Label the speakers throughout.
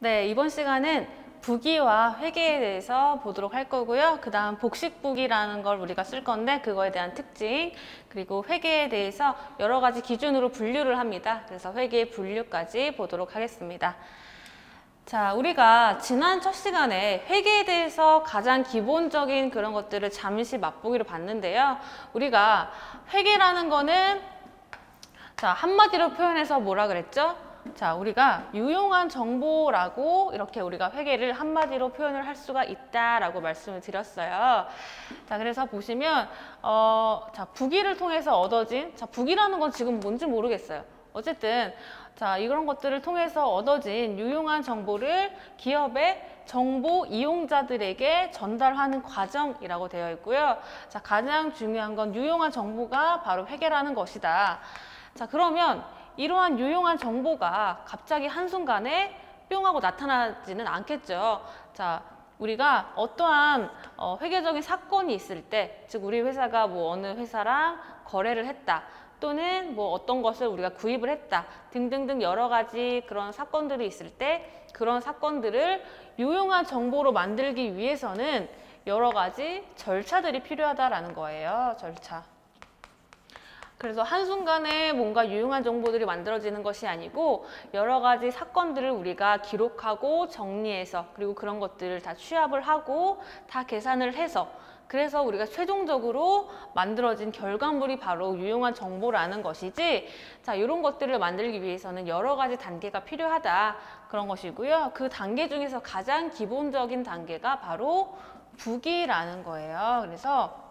Speaker 1: 네, 이번 시간은 부기와 회계에 대해서 보도록 할 거고요. 그 다음 복식부기라는 걸 우리가 쓸 건데 그거에 대한 특징, 그리고 회계에 대해서 여러 가지 기준으로 분류를 합니다. 그래서 회계 분류까지 보도록 하겠습니다. 자, 우리가 지난 첫 시간에 회계에 대해서 가장 기본적인 그런 것들을 잠시 맛보기로 봤는데요. 우리가 회계라는 거는 한마디로 표현해서 뭐라 그랬죠? 자, 우리가 유용한 정보라고 이렇게 우리가 회계를 한마디로 표현을 할 수가 있다라고 말씀을 드렸어요. 자, 그래서 보시면 부기를 통해서 얻어진, 부기라는 건 지금 뭔지 모르겠어요. 어쨌든 이런 것들을 통해서 얻어진 유용한 정보를 기업의 정보 이용자들에게 전달하는 과정이라고 되어 있고요. 자, 가장 중요한 건 유용한 정보가 바로 회계라는 것이다. 자, 그러면 이러한 유용한 정보가 갑자기 한순간에 뿅 하고 나타나지는 않겠죠. 자, 우리가 어떠한 회계적인 사건이 있을 때, 즉 우리 회사가 뭐 어느 회사랑 거래를 했다, 또는 뭐 어떤 것을 우리가 구입을 했다 등등등 여러 가지 그런 사건들이 있을 때 그런 사건들을 유용한 정보로 만들기 위해서는 여러 가지 절차들이 필요하다라는 거예요. 절차. 그래서 한순간에 뭔가 유용한 정보들이 만들어지는 것이 아니고 여러 가지 사건들을 우리가 기록하고 정리해서 그리고 그런 것들을 다 취합을 하고 다 계산을 해서 그래서 우리가 최종적으로 만들어진 결과물이 바로 유용한 정보라는 것이지, 자, 이런 것들을 만들기 위해서는 여러 가지 단계가 필요하다 그런 것이고요. 그 단계 중에서 가장 기본적인 단계가 바로 부기라는 거예요. 그래서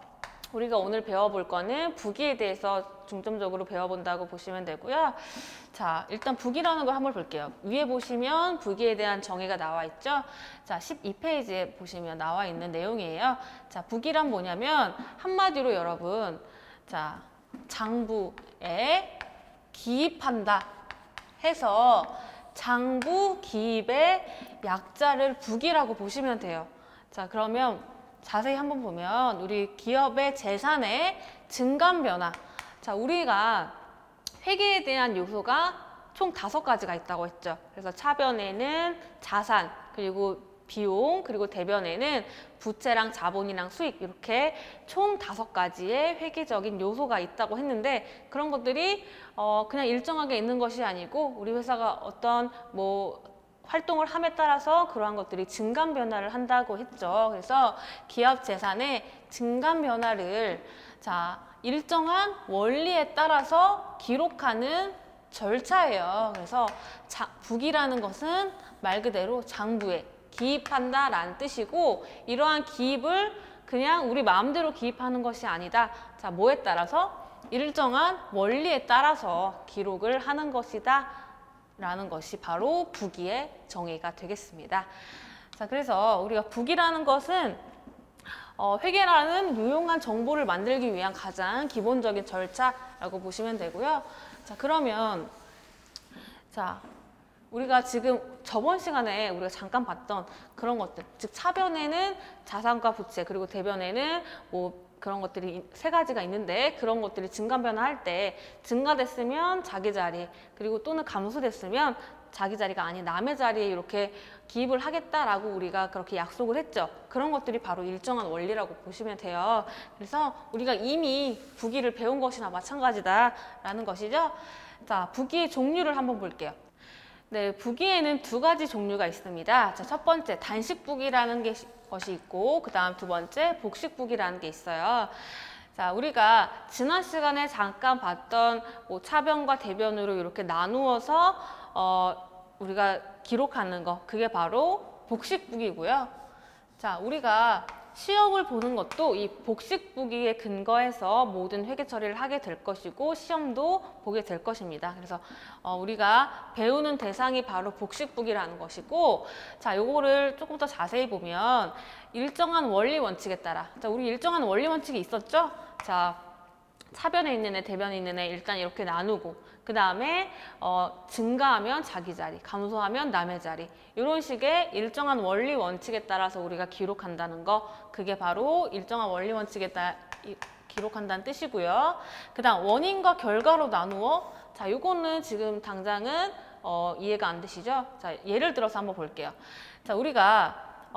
Speaker 1: 우리가 오늘 배워볼 거는 부기에 대해서 중점적으로 배워본다고 보시면 되고요. 자, 일단 부기라는 걸 한번 볼게요. 위에 보시면 부기에 대한 정의가 나와 있죠. 자, 12페이지에 보시면 나와 있는 내용이에요. 자, 부기란 뭐냐면 한마디로 여러분, 자, 장부에 기입한다 해서 장부 기입의 약자를 부기라고 보시면 돼요. 자, 그러면 자세히 한번 보면 우리 기업의 재산의 증감 변화. 자, 우리가 회계에 대한 요소가 총 5가지가 있다고 했죠. 그래서 차변에는 자산, 그리고 비용, 그리고 대변에는 부채랑 자본이랑 수익, 이렇게 총 5가지의 회계적인 요소가 있다고 했는데 그런 것들이 그냥 일정하게 있는 것이 아니고 우리 회사가 어떤 활동을 함에 따라서 그러한 것들이 증감 변화를 한다고 했죠. 그래서 기업 재산의 증감 변화를 일정한 원리에 따라서 기록하는 절차예요. 그래서 부기라는 것은 말 그대로 장부에 기입한다 라는 뜻이고, 이러한 기입을 그냥 우리 마음대로 기입하는 것이 아니다. 자, 뭐에 따라서? 일정한 원리에 따라서 기록을 하는 것이다 라는 것이 바로 부기의 정의가 되겠습니다. 자, 그래서 우리가 부기라는 것은 회계라는 유용한 정보를 만들기 위한 가장 기본적인 절차라고 보시면 되고요. 자, 그러면 우리가 지금 저번 시간에 우리가 잠깐 봤던 그런 것들, 즉 차변에는 자산과 부채, 그리고 대변에는 그런 것들이 3가지가 있는데 그런 것들이 증감 변화할 때 증가됐으면 자기 자리, 그리고 또는 감소됐으면 자기 자리가 아닌 남의 자리에 이렇게 기입을 하겠다라고 우리가 그렇게 약속을 했죠. 그런 것들이 바로 일정한 원리라고 보시면 돼요. 그래서 우리가 이미 부기를 배운 것이나 마찬가지다라는 것이죠. 자, 부기의 종류를 한번 볼게요. 네, 부기에는 2가지 종류가 있습니다. 자, 첫 번째 단식 부기라는 것이 있고, 그 다음 2번째 복식 부기라는 게 있어요. 자, 우리가 지난 시간에 잠깐 봤던 차변과 대변으로 이렇게 나누어서 우리가 기록하는 거, 그게 바로 복식 부기고요. 자, 우리가 시험을 보는 것도 이 복식 부기에 근거해서 모든 회계 처리를 하게 될 것이고 시험도 보게 될 것입니다. 그래서 우리가 배우는 대상이 바로 복식 부기라는 것이고, 자, 요거를 조금 더 자세히 보면 일정한 원리 원칙에 따라, 자, 우리 일정한 원리 원칙이 있었죠? 자, 차변에 있는 애, 대변에 있는 애 일단 이렇게 나누고, 그 다음에 증가하면 자기 자리, 감소하면 남의 자리, 이런 식의 일정한 원리 원칙에 따라서 우리가 기록한다는 거, 그게 바로 일정한 원리 원칙에 따라 기록한다는 뜻이고요. 그 다음 원인과 결과로 나누어, 자, 요거는 지금 당장은 이해가 안 되시죠? 자, 예를 들어서 한번 볼게요. 자, 우리가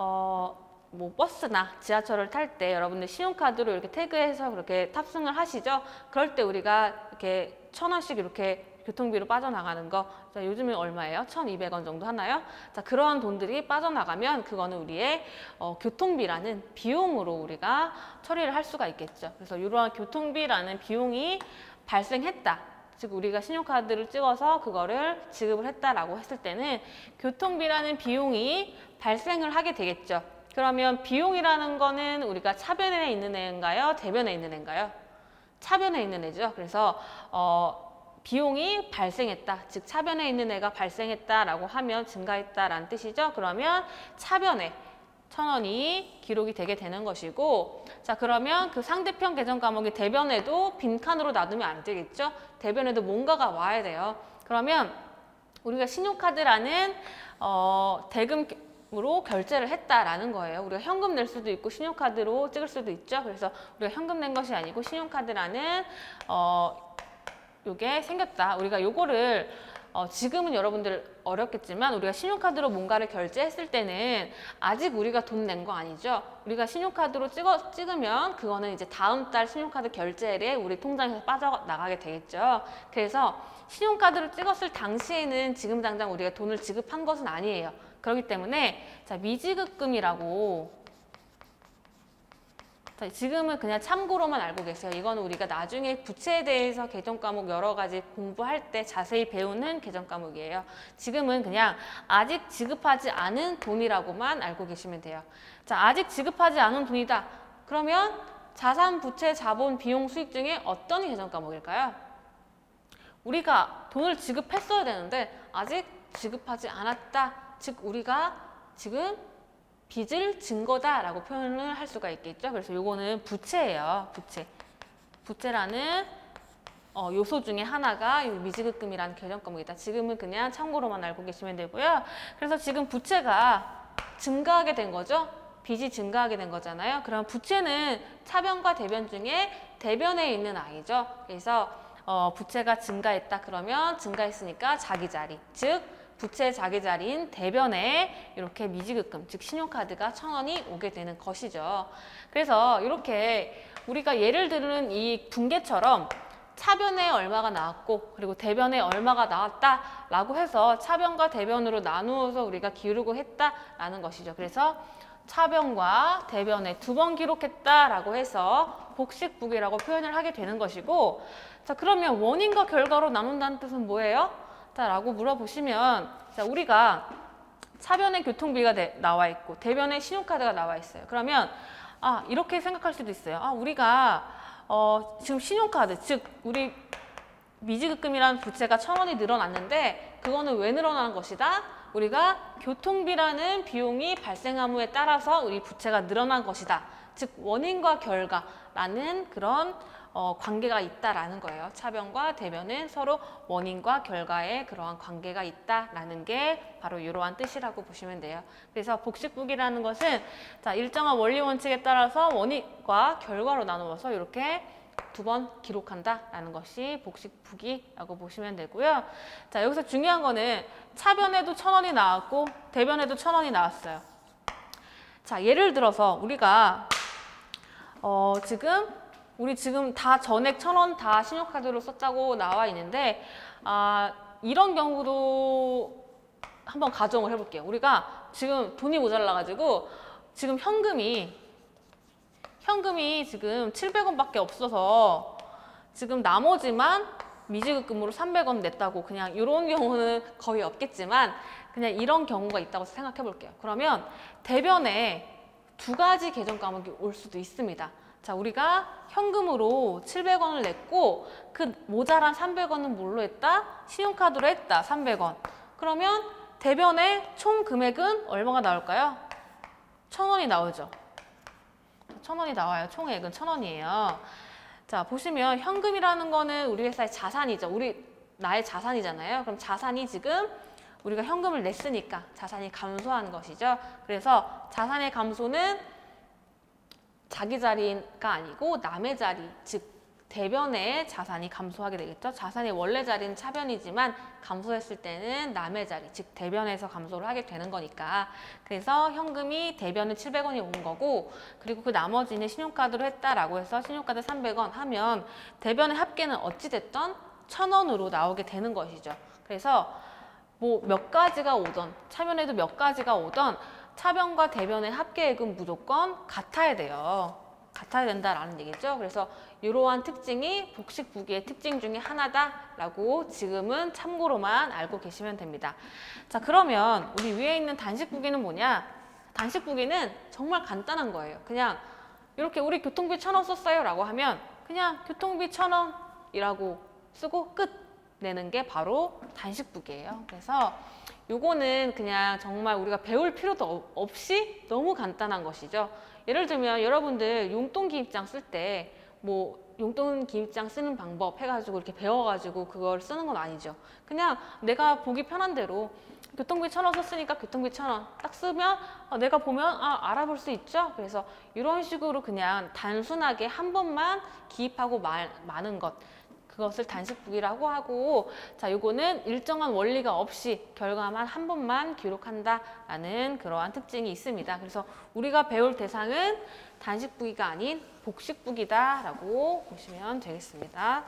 Speaker 1: 뭐 버스나 지하철을 탈 때 여러분들 신용카드로 이렇게 태그해서 그렇게 탑승을 하시죠? 그럴 때 우리가 이렇게 1,000원씩 이렇게 교통비로 빠져나가는 거, 자, 요즘에 얼마예요? 1,200원 정도 하나요? 자, 그러한 돈들이 빠져나가면 그거는 우리의 교통비라는 비용으로 우리가 처리를 할 수가 있겠죠. 그래서 이러한 교통비라는 비용이 발생했다. 즉 우리가 신용카드를 찍어서 그거를 지급을 했다라고 했을 때는 교통비라는 비용이 발생을 하게 되겠죠. 그러면 비용이라는 거는 우리가 차변에 있는 애인가요? 대변에 있는 애인가요? 차변에 있는 애죠. 그래서 비용이 발생했다. 즉 차변에 있는 애가 발생했다라고 하면 증가했다라는 뜻이죠. 그러면 차변에 1,000원이 기록이 되게 되는 것이고, 자, 그러면 그 상대편 계정 과목이 대변에도 빈칸으로 놔두면 안 되겠죠. 대변에도 뭔가가 와야 돼요. 그러면 우리가 신용카드라는 대금으로 결제를 했다라는 거예요. 우리가 현금 낼 수도 있고 신용카드로 찍을 수도 있죠. 그래서 우리가 현금 낸 것이 아니고 신용카드라는 요게 생겼다. 우리가 요거를 지금은 여러분들 어렵겠지만 우리가 신용카드로 뭔가를 결제했을 때는 아직 우리가 돈 낸 거 아니죠. 우리가 신용카드로 찍으면 그거는 이제 다음 달 신용카드 결제일에 우리 통장에서 빠져나가게 되겠죠. 그래서 신용카드로 찍었을 당시에는 지금 당장 우리가 돈을 지급한 것은 아니에요. 그렇기 때문에 자, 미지급금이라고, 자, 지금은 그냥 참고로만 알고 계세요. 이거는 우리가 나중에 부채에 대해서 계정 과목 여러 가지 공부할 때 자세히 배우는 계정 과목이에요. 지금은 그냥 아직 지급하지 않은 돈이라고만 알고 계시면 돼요. 자, 아직 지급하지 않은 돈이다. 그러면 자산, 부채, 자본, 비용, 수익 중에 어떤 계정 과목일까요? 우리가 돈을 지급했어야 되는데 아직 지급하지 않았다. 즉 우리가 지금 빚을 진 거다라고 표현을 할 수가 있겠죠. 그래서 요거는 부채예요. 부채라는 요소 중에 하나가 이 미지급금이라는 계정 과목이다. 지금은 그냥 참고로만 알고 계시면 되고요. 그래서 지금 부채가 증가하게 된 거죠. 빚이 증가하게 된 거잖아요. 그럼 부채는 차변과 대변 중에 대변에 있는 아이죠. 그래서 부채가 증가했다. 그러면 증가했으니까 자기 자리, 즉 부채 자기 자리인 대변에 이렇게 미지급금, 즉 신용카드가 1,000원이 오게 되는 것이죠. 그래서 이렇게 우리가 예를 들은 이 분계처럼 차변에 얼마가 나왔고 그리고 대변에 얼마가 나왔다라고 해서 차변과 대변으로 나누어서 우리가 기록을 했다라는 것이죠. 그래서 차변과 대변에 2번 기록했다라고 해서 복식부기라고 표현을 하게 되는 것이고, 자, 그러면 원인과 결과로 나눈다는 뜻은 뭐예요? 자, 라고 물어보시면, 자, 우리가 차변에 교통비가 나와 있고 대변에 신용카드가 나와 있어요. 그러면 이렇게 생각할 수도 있어요. 우리가 지금 신용카드, 즉 우리 미지급금이라는 부채가 1,000원이 늘어났는데 그거는 왜 늘어난 것이다? 우리가 교통비라는 비용이 발생함에 따라서 우리 부채가 늘어난 것이다. 즉 원인과 결과라는 그런 관계가 있다라는 거예요. 차변과 대변은 서로 원인과 결과의 그러한 관계가 있다라는 게 바로 이러한 뜻이라고 보시면 돼요. 그래서 복식부기라는 것은 자, 일정한 원리 원칙에 따라서 원인과 결과로 나누어서 이렇게 2번 기록한다라는 것이 복식부기라고 보시면 되고요. 자, 여기서 중요한 거는 차변에도 1,000원이 나왔고 대변에도 1,000원이 나왔어요. 자, 예를 들어서 우리가 지금 다 전액 1,000원 다 신용카드로 썼다고 나와 있는데 이런 경우도 한번 가정을 해볼게요. 우리가 지금 돈이 모자라가지고 지금 현금이 지금 700원밖에 없어서 지금 나머지만 미지급금으로 300원 냈다고, 그냥 이런 경우는 거의 없겠지만 그냥 이런 경우가 있다고 생각해 볼게요. 그러면 대변에 2가지 계정 과목이 올 수도 있습니다. 자, 우리가 현금으로 700원을 냈고 그 모자란 300원은 뭘로 했다? 신용카드로 했다. 300원. 그러면 대변의 총 금액은 얼마가 나올까요? 1,000원이 나오죠. 1,000원이 나와요. 총액은 1,000원이에요. 자, 보시면 현금이라는 거는 우리 회사의 자산이죠. 나의 자산이잖아요. 그럼 자산이 지금 우리가 현금을 냈으니까 자산이 감소한 것이죠. 그래서 자산의 감소는 자기 자리가 아니고 남의 자리, 즉 대변의 자산이 감소하게 되겠죠. 자산의 원래 자리는 차변이지만 감소했을 때는 남의 자리, 즉 대변에서 감소를 하게 되는 거니까. 그래서 현금이 대변은 700원이 온 거고, 그리고 그 나머지는 신용카드로 했다라고 해서 신용카드 300원 하면 대변의 합계는 어찌됐던 1000원으로 나오게 되는 것이죠. 그래서 뭐 몇 가지가 오던, 차변에도 몇 가지가 오던 차변과 대변의 합계액은 무조건 같아야 돼요. 같아야 된다라는 얘기죠. 그래서 이러한 특징이 복식부기의 특징 중에 하나다라고 지금은 참고로만 알고 계시면 됩니다. 자, 그러면 우리 위에 있는 단식부기는 뭐냐? 단식부기는 정말 간단한 거예요. 그냥 이렇게 우리 교통비 1000원 썼어요 라고 하면 그냥 교통비 1000원이라고 쓰고 끝 내는 게 바로 단식부기예요. 그래서 요거는 그냥 정말 우리가 배울 필요도 없이 너무 간단한 것이죠. 예를 들면 여러분들 용돈 기입장 쓸 때 뭐 용돈 기입장 쓰는 방법 해가지고 이렇게 배워가지고 그걸 쓰는 건 아니죠. 그냥 내가 보기 편한 대로 교통비 1000원 썼으니까 교통비 1000원 딱 쓰면 내가 보면 알아볼 수 있죠. 그래서 이런 식으로 그냥 단순하게 한 번만 기입하고 마는 것, 그것을 단식부기라고 하고, 자, 요거는 일정한 원리가 없이 결과만 한 번만 기록한다라는 그러한 특징이 있습니다. 그래서 우리가 배울 대상은 단식부기가 아닌 복식부기다라고 보시면 되겠습니다.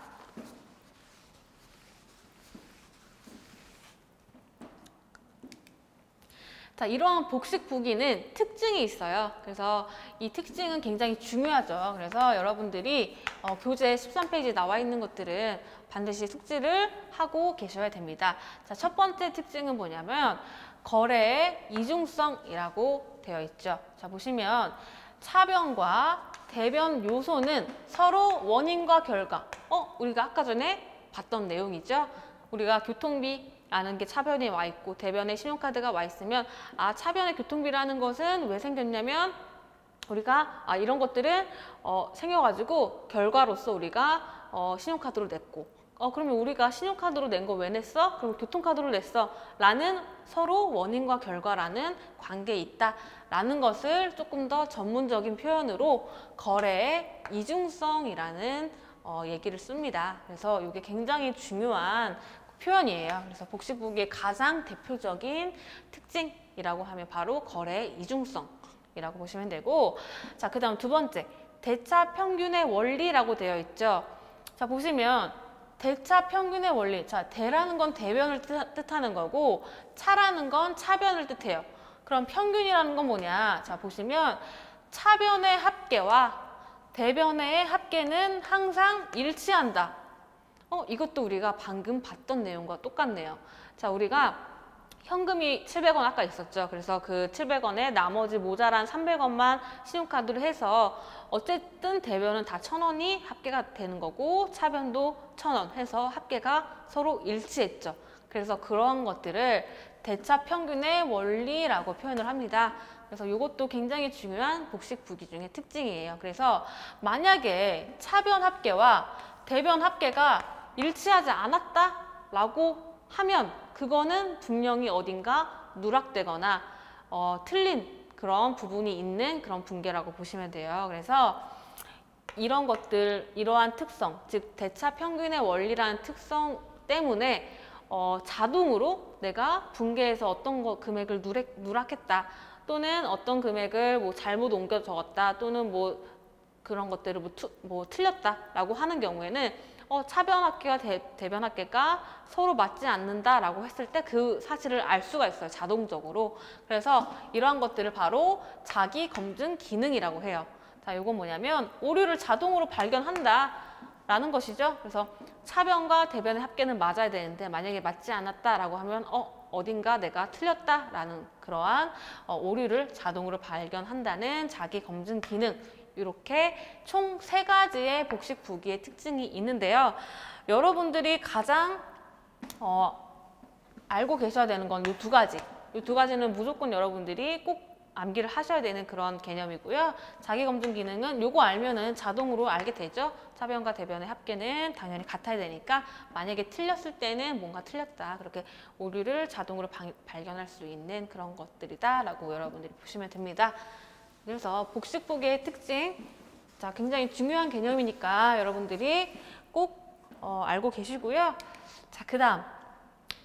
Speaker 1: 자, 이러한 복식부기는 특징이 있어요. 그래서 이 특징은 굉장히 중요하죠. 그래서 여러분들이 교재 13페이지에 나와 있는 것들은 반드시 숙지를 하고 계셔야 됩니다. 자, 첫 번째 특징은 뭐냐면 거래의 이중성이라고 되어 있죠. 자, 보시면 차변과 대변 요소는 서로 원인과 결과, 우리가 아까 전에 봤던 내용이죠. 우리가 교통비라는 게 차변에 와 있고 대변에 신용카드가 와 있으면 차변의 교통비라는 것은 왜 생겼냐면 우리가 이런 것들은 생겨가지고 결과로서 우리가 신용카드로 냈고 그러면 우리가 신용카드로 낸 거 왜 냈어? 그럼 교통카드로 냈어 라는 서로 원인과 결과라는 관계에 있다라는 것을 조금 더 전문적인 표현으로 거래의 이중성이라는 얘기를 씁니다. 그래서 이게 굉장히 중요한 표현이에요. 그래서 복식부기의 가장 대표적인 특징이라고 하면 바로 거래의 이중성이라고 보시면 되고, 자, 그 다음 두 번째, 대차 평균의 원리라고 되어 있죠. 자, 보시면 대차 평균의 원리, 자, 대라는 건 대변을 뜻하는 거고 차라는 건 차변을 뜻해요. 그럼 평균이라는 건 뭐냐? 자, 보시면 차변의 합계와 대변의 합계는 항상 일치한다. 이것도 우리가 방금 봤던 내용과 똑같네요. 자, 우리가 현금이 700원 아까 있었죠. 그래서 그 700원에 나머지 모자란 300원만 신용카드로 해서 어쨌든 대변은 다 1000원이 합계가 되는 거고 차변도 1000원 해서 합계가 서로 일치했죠. 그래서 그런 것들을 대차 평균의 원리라고 표현을 합니다. 그래서 이것도 굉장히 중요한 복식부기 중에 특징이에요. 그래서 만약에 차변 합계와 대변 합계가 일치하지 않았다라고 하면 그거는 분명히 어딘가 누락되거나 틀린 그런 부분이 있는 그런 붕괴라고 보시면 돼요. 그래서 이런 것들, 이러한 특성, 즉 대차 평균의 원리라는 특성 때문에 자동으로 내가 붕괴해서 어떤 금액을 누락했다 또는 어떤 금액을 뭐 잘못 옮겨 적었다 또는 뭐 그런 것들을 뭐 틀렸다라고 하는 경우에는 차변 합계와 대변 합계가 서로 맞지 않는다라고 했을 때 그 사실을 알 수가 있어요, 자동적으로. 그래서 이러한 것들을 바로 자기 검증 기능이라고 해요. 자, 이건 뭐냐면 오류를 자동으로 발견한다라는 것이죠. 그래서 차변과 대변의 합계는 맞아야 되는데 만약에 맞지 않았다라고 하면 어딘가 내가 틀렸다라는 그러한 오류를 자동으로 발견한다는 자기 검증 기능. 이렇게 총 3가지의 복식부기의 특징이 있는데요. 여러분들이 가장 알고 계셔야 되는 건 이 2가지. 이 2가지는 무조건 여러분들이 꼭 암기를 하셔야 되는 그런 개념이고요. 자기검증 기능은 요거 알면은 자동으로 알게 되죠. 차변과 대변의 합계는 당연히 같아야 되니까 만약에 틀렸을 때는 뭔가 틀렸다. 그렇게 오류를 자동으로 발견할 수 있는 그런 것들이다 라고 여러분들이 보시면 됩니다. 그래서 복식부기의 특징 자, 굉장히 중요한 개념이니까 여러분들이 꼭 알고 계시고요. 자, 그 다음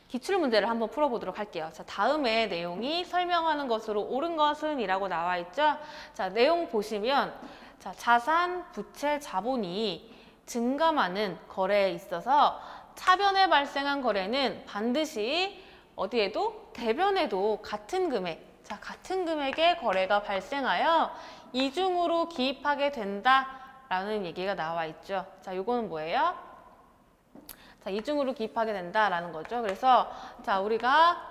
Speaker 1: 기출 문제를 한번 풀어보도록 할게요. 자, 다음의 내용이 설명하는 것으로 옳은 것은 이라고 나와 있죠. 자, 내용 보시면 자, 자산, 부채, 자본이 증감하는 거래에 있어서 차변에 발생한 거래는 반드시 어디에도? 대변에도 같은 금액, 자, 같은 금액의 거래가 발생하여 이중으로 기입하게 된다라는 얘기가 나와 있죠. 자, 요거는 뭐예요? 자, 이중으로 기입하게 된다라는 거죠. 그래서 자, 우리가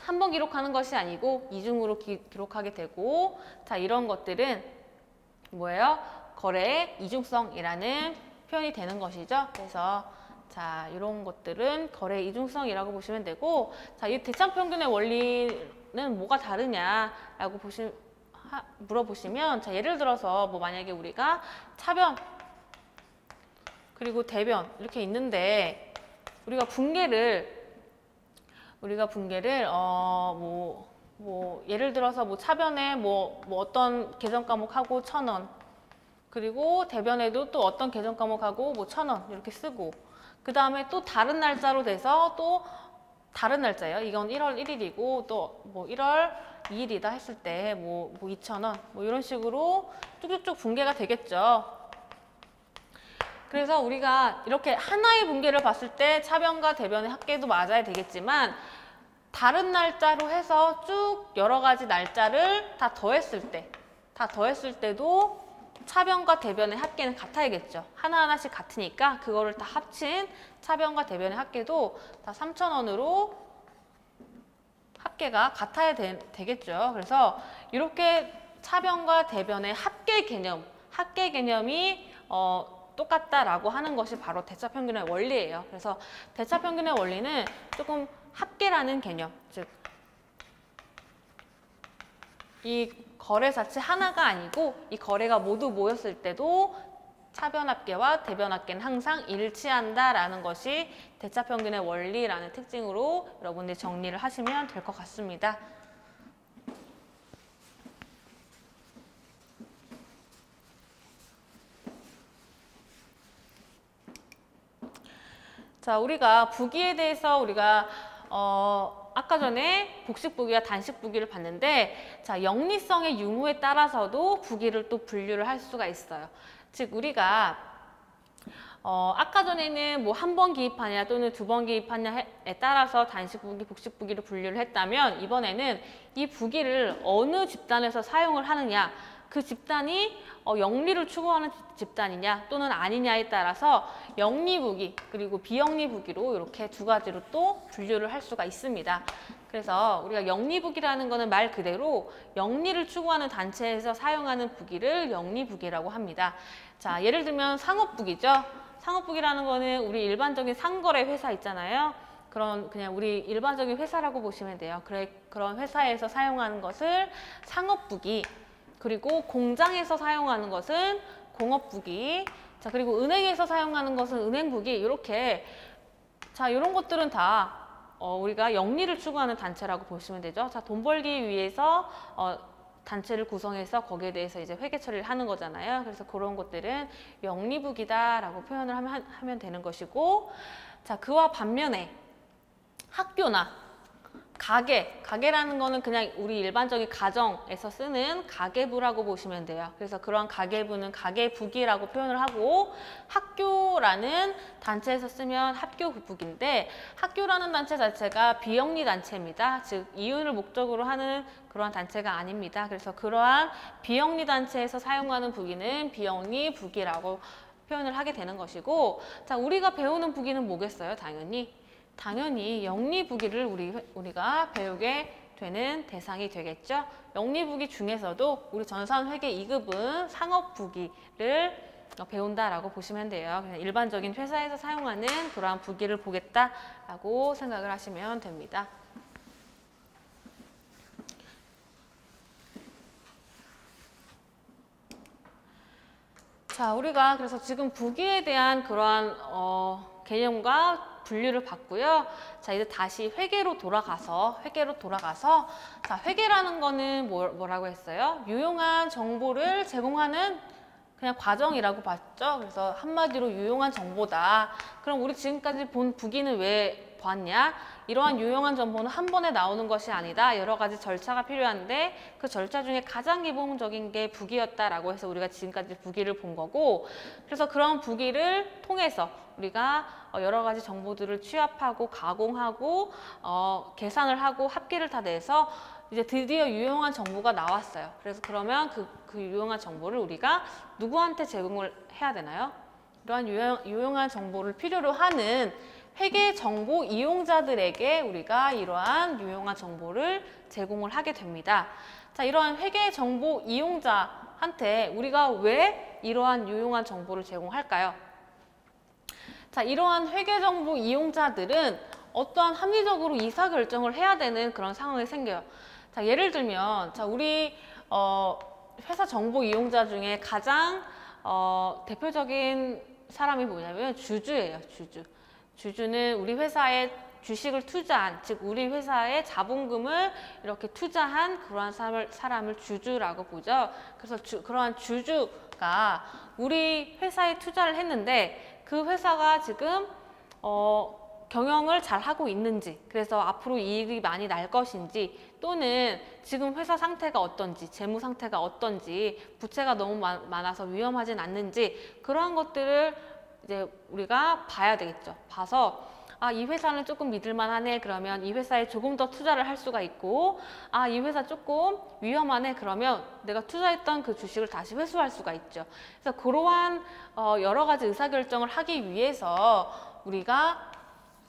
Speaker 1: 한 번 기록하는 것이 아니고 이중으로 기록하게 되고, 자, 이런 것들은 뭐예요? 거래의 이중성이라는 표현이 되는 것이죠. 그래서 자, 이런 것들은 거래의 이중성이라고 보시면 되고, 자, 이 대차평균의 원리는 뭐가 다르냐라고 물어보시면, 자, 예를 들어서 뭐 만약에 우리가 차변 그리고 대변 이렇게 있는데 우리가 분계를 예를 들어서 뭐 차변에 뭐 어떤 계정 과목하고 1,000원, 그리고 대변에도 또 어떤 계정 과목하고 뭐 1,000원 이렇게 쓰고, 그 다음에 또 다른 날짜로 돼서 또 다른 날짜예요. 이건 1월 1일이고 또 뭐 1월 2일이다 했을 때 뭐 2,000원 뭐 이런 식으로 쭉쭉쭉 분계가 되겠죠. 그래서 우리가 이렇게 하나의 분계를 봤을 때 차변과 대변의 합계도 맞아야 되겠지만, 다른 날짜로 해서 쭉 여러 가지 날짜를 다 더했을 때도 차변과 대변의 합계는 같아야겠죠. 하나하나씩 같으니까 그거를 다 합친 차변과 대변의 합계도 다 3,000원으로 합계가 같아야 되겠죠. 그래서 이렇게 차변과 대변의 합계 개념이 똑같다라고 하는 것이 바로 대차평균의 원리예요. 그래서 대차평균의 원리는 조금 합계라는 개념, 즉 이 거래 자체 하나가 아니고 이 거래가 모두 모였을 때도 차변 합계와 대변 합계는 항상 일치한다라는 것이 대차평균의 원리라는 특징으로 여러분들이 정리를 하시면 될 것 같습니다. 자, 우리가 부기에 대해서 우리가 아까 전에 복식부기와 단식부기를 봤는데, 자, 영리성의 유무에 따라서도 부기를 또 분류를 할 수가 있어요. 즉 우리가 아까 전에는 뭐 한 번 기입하냐 또는 두 번 기입하냐에 따라서 단식부기, 복식부기를 분류를 했다면, 이번에는 이 부기를 어느 집단에서 사용을 하느냐, 그 집단이 영리를 추구하는 집단이냐 또는 아니냐에 따라서 영리부기 그리고 비영리부기로 이렇게 두 가지로 또 분류를 할 수가 있습니다. 그래서 우리가 영리부기라는 거는 말 그대로 영리를 추구하는 단체에서 사용하는 부기를 영리부기라고 합니다. 자, 예를 들면 상업부기죠. 상업부기라는 거는 우리 일반적인 상거래 회사 있잖아요. 그냥 우리 일반적인 회사라고 보시면 돼요. 그런 회사에서 사용하는 것을 상업부기, 그리고 공장에서 사용하는 것은 공업부기, 자, 그리고 은행에서 사용하는 것은 은행부기, 이렇게. 자, 이런 것들은 다 우리가 영리를 추구하는 단체라고 보시면 되죠. 자, 돈 벌기 위해서 단체를 구성해서 거기에 대해서 이제 회계 처리를 하는 거잖아요. 그래서 그런 것들은 영리부기다라고 표현을 하면 되는 것이고, 자, 그와 반면에 학교나 가게라는 거는 그냥 우리 일반적인 가정에서 쓰는 가계부라고 보시면 돼요. 그래서 그런 가계부는 가계부기라고 표현을 하고, 학교라는 단체에서 쓰면 학교부기인데, 학교라는 단체 자체가 비영리 단체입니다. 즉 이윤을 목적으로 하는 그러한 단체가 아닙니다. 그래서 그러한 비영리 단체에서 사용하는 부기는 비영리 부기라고 표현을 하게 되는 것이고, 자, 우리가 배우는 부기는 뭐겠어요? 당연히 영리부기를 우리가 배우게 되는 대상이 되겠죠. 영리부기 중에서도 우리 전산회계 2급은 상업부기를 배운다라고 보시면 돼요. 그냥 일반적인 회사에서 사용하는 그러한 부기를 보겠다라고 생각을 하시면 됩니다. 자, 우리가 그래서 지금 부기에 대한 그러한 개념과 분류를 받고요. 자, 이제 다시 회계로 돌아가서 자, 회계라는 거는 뭐라고 했어요? 유용한 정보를 제공하는 그냥 과정이라고 봤죠. 그래서 한마디로 유용한 정보다. 그럼 우리 지금까지 본 부기는 왜 보았냐? 이러한 유용한 정보는 한 번에 나오는 것이 아니다. 여러 가지 절차가 필요한데 그 절차 중에 가장 기본적인 게 부기였다라고 해서 우리가 지금까지 부기를 본 거고, 그래서 그런 부기를 통해서 우리가 여러 가지 정보들을 취합하고 가공하고 계산을 하고 합계를 다 내서 이제 드디어 유용한 정보가 나왔어요. 그래서 그러면 그 유용한 정보를 우리가 누구한테 제공을 해야 되나요? 이러한 유용한 정보를 필요로 하는 회계 정보 이용자들에게 우리가 이러한 유용한 정보를 제공을 하게 됩니다. 자, 이러한 회계 정보 이용자한테 우리가 왜 이러한 유용한 정보를 제공할까요? 자, 이러한 회계 정보 이용자들은 어떠한 합리적으로 의사결정을 해야 되는 그런 상황이 생겨요. 자, 예를 들면, 자, 우리 회사 정보 이용자 중에 가장 대표적인 사람이 뭐냐면 주주예요. 주주는 우리 회사에 주식을 투자한, 즉 우리 회사의 자본금을 이렇게 투자한 그러한 사람을 주주라고 보죠. 그래서 그러한 주주가 우리 회사에 투자를 했는데 그 회사가 지금 경영을 잘 하고 있는지, 그래서 앞으로 이익이 많이 날 것인지, 또는 지금 회사 상태가 어떤지, 재무 상태가 어떤지, 부채가 너무 많아서 위험하진 않는지, 그러한 것들을 이제 우리가 봐야 되겠죠. 봐서 이 회사는 조금 믿을만하네. 그러면 이 회사에 조금 더 투자를 할 수가 있고, 이 회사 조금 위험하네. 그러면 내가 투자했던 그 주식을 다시 회수할 수가 있죠. 그래서 그러한 여러 가지 의사결정을 하기 위해서 우리가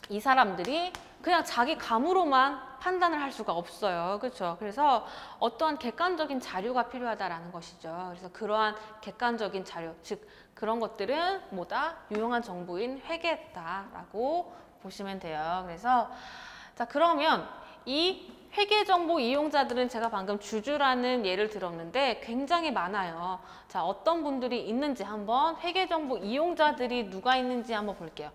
Speaker 1: 이 사람들이 그냥 자기 감으로만 판단을 할 수가 없어요. 그렇죠? 그래서 어떠한 객관적인 자료가 필요하다라는 것이죠. 그래서 그러한 객관적인 자료, 즉 그런 것들은 뭐다? 유용한 정보인 회계다라고 보시면 돼요. 그래서 자, 그러면 이 회계 정보 이용자들은 제가 방금 주주라는 예를 들었는데 굉장히 많아요. 자, 어떤 분들이 있는지 한번 회계 정보 이용자들이 누가 있는지 한번 볼게요.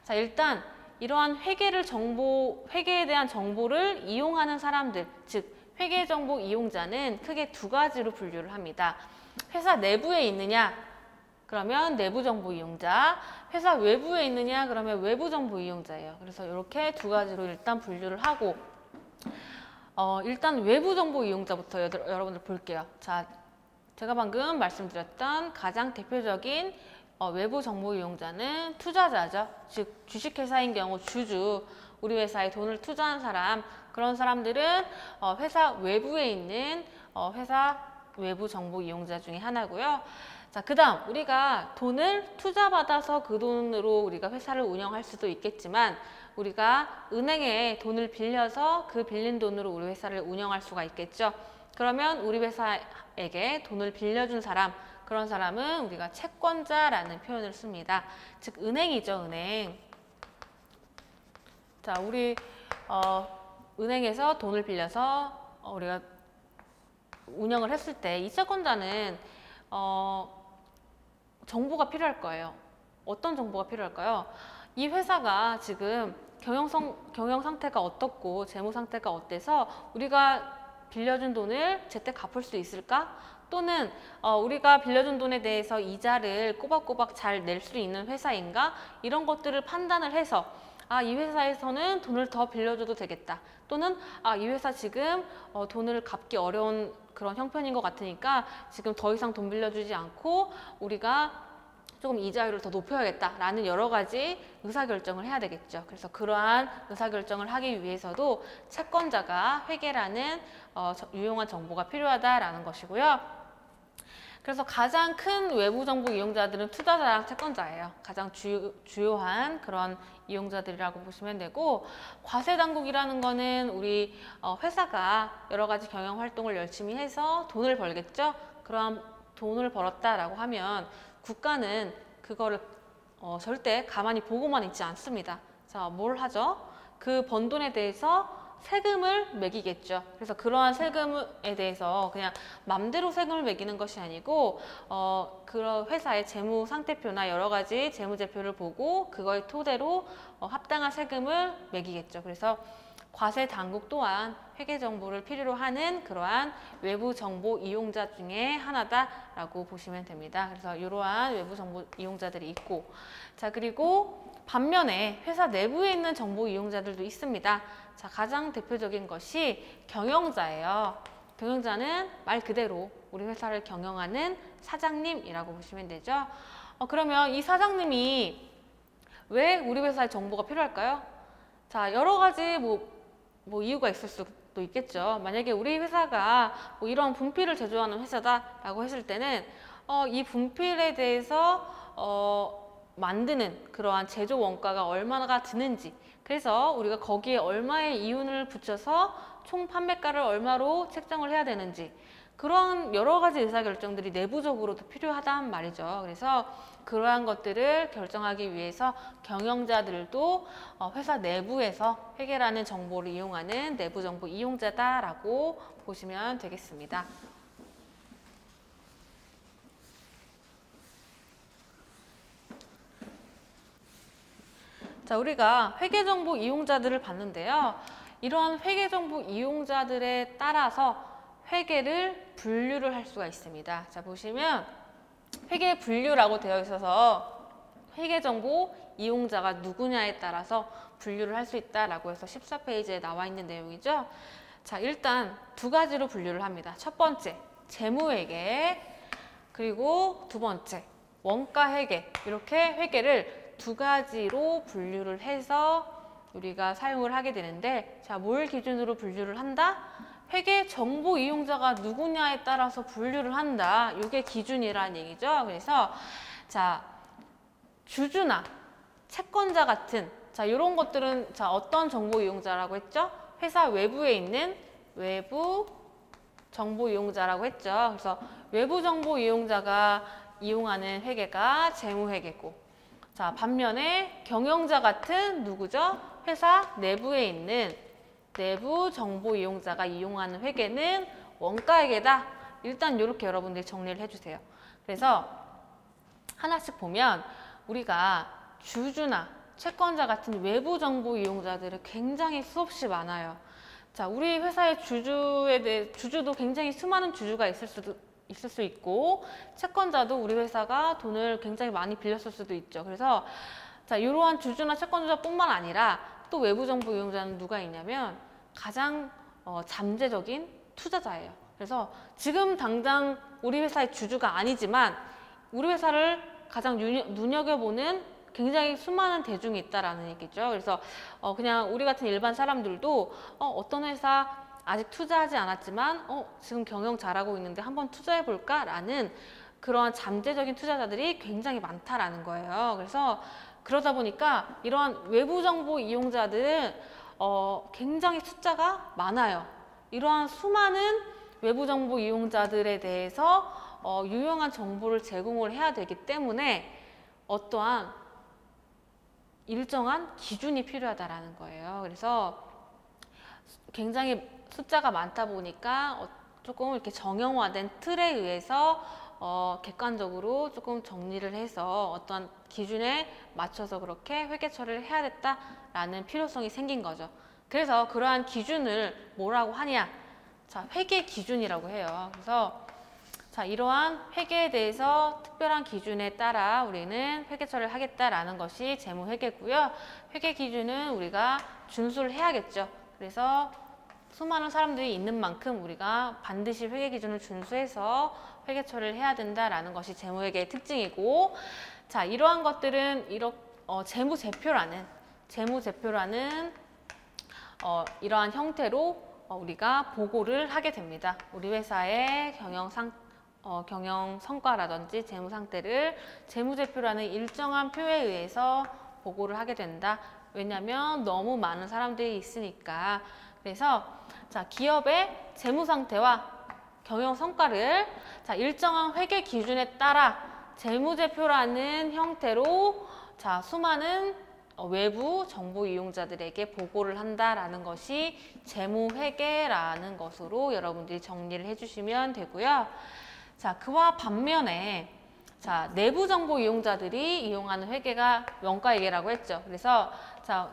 Speaker 1: 자, 일단 이러한 회계에 대한 정보를 이용하는 사람들, 즉 회계 정보 이용자는 크게 두 가지로 분류를 합니다. 회사 내부에 있느냐? 그러면 내부 정보 이용자. 회사 외부에 있느냐? 그러면 외부 정보 이용자예요. 그래서 이렇게 두 가지로 일단 분류를 하고, 일단 외부 정보 이용자부터 여러분들 볼게요. 자, 제가 방금 말씀드렸던 가장 대표적인 외부 정보 이용자는 투자자죠. 즉 주식회사인 경우 주주, 우리 회사에 돈을 투자한 사람, 그런 사람들은 회사 외부에 있는 회사 외부 정보 이용자 중에 하나고요. 자, 그 다음 우리가 돈을 투자받아서 그 돈으로 우리가 회사를 운영할 수도 있겠지만, 우리가 은행에 돈을 빌려서 그 빌린 돈으로 우리 회사를 운영할 수가 있겠죠. 그러면 우리 회사에게 돈을 빌려준 사람, 그런 사람은 우리가 채권자라는 표현을 씁니다. 즉 은행이죠, 은행. 자, 우리 은행에서 돈을 빌려서 우리가 운영을 했을 때 이 채권자는 정보가 필요할 거예요. 어떤 정보가 필요할까요? 이 회사가 지금 경영 상태가 어떻고 재무 상태가 어때서 우리가 빌려준 돈을 제때 갚을 수 있을까? 또는 우리가 빌려준 돈에 대해서 이자를 꼬박꼬박 잘 낼 수 있는 회사인가? 이런 것들을 판단을 해서 이 회사에서는 돈을 더 빌려줘도 되겠다. 또는 이 회사 지금 돈을 갚기 어려운 그런 형편인 것 같으니까 지금 더 이상 돈 빌려주지 않고 우리가 조금 이자율을 더 높여야겠다라는 여러 가지 의사결정을 해야 되겠죠. 그래서 그러한 의사결정을 하기 위해서도 채권자가 회계라는 유용한 정보가 필요하다라는 것이고요. 그래서 가장 큰 외부 정보 이용자들은 투자자랑 채권자예요. 가장 주요한 그런 이용자들이라고 보시면 되고, 과세당국이라는 거는 우리 회사가 여러 가지 경영 활동을 열심히 해서 돈을 벌겠죠. 그럼 돈을 벌었다라고 하면 국가는 그거를 절대 가만히 보고만 있지 않습니다. 자, 뭘 하죠? 그 번 돈에 대해서 세금을 매기겠죠. 그래서 그러한 세금에 대해서 그냥 맘대로 세금을 매기는 것이 아니고 그런 회사의 재무 상태표나 여러 가지 재무제표를 보고 그걸 토대로 합당한 세금을 매기겠죠. 그래서 과세 당국 또한 회계 정보를 필요로 하는 그러한 외부 정보 이용자 중에 하나다라고 보시면 됩니다. 그래서 이러한 외부 정보 이용자들이 있고, 자, 그리고 반면에 회사 내부에 있는 정보 이용자들도 있습니다. 자, 가장 대표적인 것이 경영자예요. 경영자는 말 그대로 우리 회사를 경영하는 사장님이라고 보시면 되죠. 그러면 이 사장님이 왜 우리 회사의 정보가 필요할까요? 자, 여러 가지 뭐 이유가 있을 수도 있겠죠. 만약에 우리 회사가 뭐 이런 분필을 제조하는 회사다라고 했을 때는 이 분필에 대해서 만드는 그러한 제조 원가가 얼마나 드는지, 그래서 우리가 거기에 얼마의 이윤을 붙여서 총 판매가를 얼마로 책정을 해야 되는지, 그런 여러 가지 의사결정들이 내부적으로도 필요하단 말이죠. 그래서 그러한 것들을 결정하기 위해서 경영자들도 회사 내부에서 회계라는 정보를 이용하는 내부 정보 이용자다라고 보시면 되겠습니다. 자, 우리가 회계정보 이용자들을 봤는데요. 이러한 회계정보 이용자들에 따라서 회계를 분류를 할 수가 있습니다. 자, 보시면 회계 분류라고 되어 있어서 회계정보 이용자가 누구냐에 따라서 분류를 할 수 있다라고 해서 14페이지에 나와 있는 내용이죠. 자, 일단 두 가지로 분류를 합니다. 첫 번째, 재무회계, 그리고 두 번째, 원가회계. 이렇게 회계를 두 가지로 분류를 해서 우리가 사용을 하게 되는데, 자, 뭘 기준으로 분류를 한다? 회계 정보 이용자가 누구냐에 따라서 분류를 한다. 이게 기준이라는 얘기죠. 그래서 자, 주주나 채권자 같은, 자, 이런 것들은 자, 어떤 정보 이용자라고 했죠? 회사 외부에 있는 외부 정보 이용자라고 했죠. 그래서 외부 정보 이용자가 이용하는 회계가 재무회계고, 자, 반면에 경영자 같은 누구죠? 회사 내부에 있는 내부 정보 이용자가 이용하는 회계는 원가회계다. 일단 이렇게 여러분들이 정리를 해주세요. 그래서 하나씩 보면 우리가 주주나 채권자 같은 외부 정보 이용자들은 굉장히 수없이 많아요. 자, 우리 회사의 주주도 굉장히 수많은 주주가 있을 수 있고, 채권자도 우리 회사가 돈을 굉장히 많이 빌렸을 수도 있죠. 그래서 자, 이러한 주주나 채권자뿐만 아니라 또 외부 정보 이용자는 누가 있냐면 가장 잠재적인 투자자예요. 그래서 지금 당장 우리 회사의 주주가 아니지만 우리 회사를 가장 눈여겨보는 굉장히 수많은 대중이 있다라는 얘기죠. 그래서 그냥 우리 같은 일반 사람들도 어떤 회사 아직 투자하지 않았지만 지금 경영 잘하고 있는데 한번 투자해 볼까? 라는 그런 잠재적인 투자자들이 굉장히 많다라는 거예요. 그래서 그러다 보니까 이러한 외부 정보 이용자들은 굉장히 숫자가 많아요. 이러한 수많은 외부 정보 이용자들에 대해서 유용한 정보를 제공을 해야 되기 때문에 어떠한 일정한 기준이 필요하다라는 거예요. 그래서 굉장히 숫자가 많다 보니까 조금 이렇게 정형화된 틀에 의해서 객관적으로 조금 정리를 해서 어떤 기준에 맞춰서 그렇게 회계 처리를 해야겠다라는 필요성이 생긴 거죠. 그래서 그러한 기준을 뭐라고 하냐? 자, 회계 기준이라고 해요. 그래서 자, 이러한 회계에 대해서 특별한 기준에 따라 우리는 회계 처리를 하겠다라는 것이 재무회계고요. 회계 기준은 우리가 준수를 해야겠죠. 그래서 수많은 사람들이 있는 만큼 우리가 반드시 회계 기준을 준수해서 회계 처리를 해야 된다라는 것이 재무회계의 특징이고, 자, 이러한 것들은 재무제표라는 이러한 형태로 우리가 보고를 하게 됩니다. 우리 회사의 경영 성과라든지 재무 상태를 재무제표라는 일정한 표에 의해서 보고를 하게 된다. 왜냐하면 너무 많은 사람들이 있으니까. 그래서 자, 기업의 재무 상태와 경영 성과를 자, 일정한 회계 기준에 따라 재무제표라는 형태로 자, 수많은 외부 정보 이용자들에게 보고를 한다라는 것이 재무회계라는 것으로 여러분들이 정리를 해주시면 되고요. 자, 그와 반면에 자, 내부 정보 이용자들이 이용하는 회계가 원가회계라고 했죠. 그래서 자,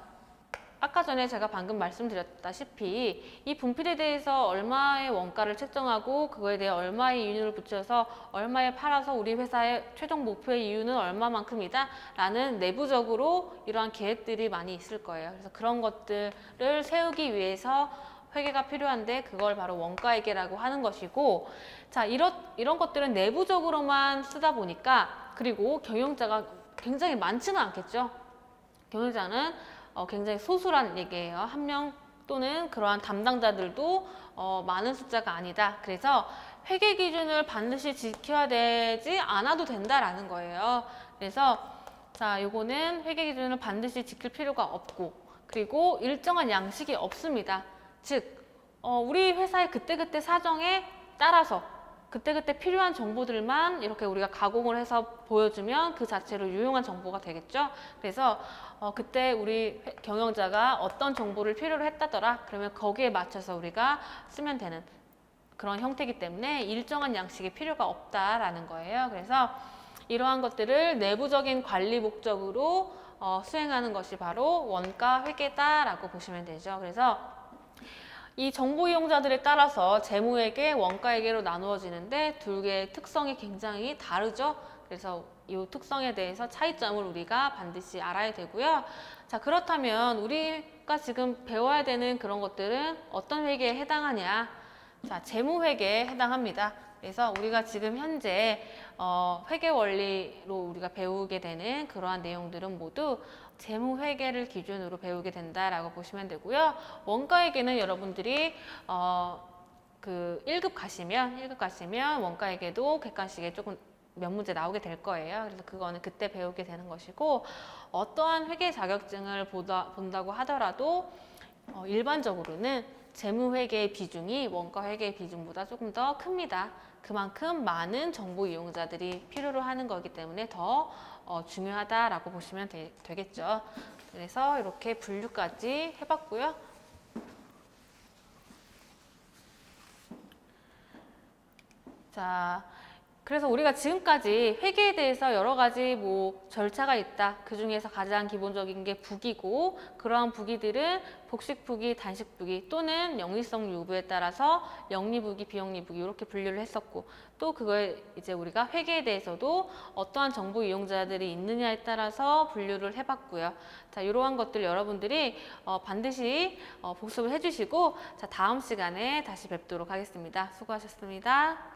Speaker 1: 아까 전에 제가 방금 말씀드렸다시피 이 분필에 대해서 얼마의 원가를 책정하고 그거에 대해 얼마의 이윤을 붙여서 얼마에 팔아서 우리 회사의 최종 목표의 이윤은 얼마만큼이다 라는 내부적으로 이러한 계획들이 많이 있을 거예요. 그래서 그런 것들을 세우기 위해서 회계가 필요한데 그걸 바로 원가회계라고 하는 것이고, 자, 이런 것들은 내부적으로만 쓰다 보니까, 그리고 경영자가 굉장히 많지는 않겠죠. 경영자는 굉장히 소수란 얘기예요. 한 명 또는 그러한 담당자들도 많은 숫자가 아니다. 그래서 회계 기준을 반드시 지켜야 되지 않아도 된다라는 거예요. 그래서 자, 요거는 회계 기준을 반드시 지킬 필요가 없고, 그리고 일정한 양식이 없습니다. 즉, 우리 회사의 그때그때 사정에 따라서 그때그때 필요한 정보들만 이렇게 우리가 가공을 해서 보여주면 그 자체로 유용한 정보가 되겠죠. 그래서 그때 우리 경영자가 어떤 정보를 필요로 했다더라. 그러면 거기에 맞춰서 우리가 쓰면 되는 그런 형태이기 때문에 일정한 양식이 필요가 없다라는 거예요. 그래서 이러한 것들을 내부적인 관리 목적으로 수행하는 것이 바로 원가 회계다라고 보시면 되죠. 그래서 이 정보 이용자들에 따라서 재무회계, 원가회계로 나누어지는데 두 개의 특성이 굉장히 다르죠. 그래서 이 특성에 대해서 차이점을 우리가 반드시 알아야 되고요. 자, 그렇다면 우리가 지금 배워야 되는 그런 것들은 어떤 회계에 해당하냐? 자, 재무회계에 해당합니다. 그래서 우리가 지금 현재 회계 원리로 우리가 배우게 되는 그러한 내용들은 모두 재무회계를 기준으로 배우게 된다라고 보시면 되고요. 원가회계는 여러분들이 그 1급 가시면 원가회계도 객관식에 조금 몇 문제 나오게 될 거예요. 그래서 그거는 그때 배우게 되는 것이고, 어떠한 회계 자격증을 본다고 하더라도 일반적으로는 재무회계의 비중이 원가회계의 비중보다 조금 더 큽니다. 그만큼 많은 정보 이용자들이 필요로 하는 거기 때문에 더 중요하다라고 보시면 되겠죠. 그래서 이렇게 분류까지 해봤고요. 자, 그래서 우리가 지금까지 회계에 대해서 여러 가지 절차가 있다. 그 중에서 가장 기본적인 게 부기고, 그러한 부기들은 복식부기, 단식부기 또는 영리성 유무에 따라서 영리부기, 비영리부기 이렇게 분류를 했었고, 또 그거에 이제 우리가 회계에 대해서도 어떠한 정보 이용자들이 있느냐에 따라서 분류를 해봤고요. 자, 이러한 것들 여러분들이 반드시 복습을 해주시고, 자, 다음 시간에 다시 뵙도록 하겠습니다. 수고하셨습니다.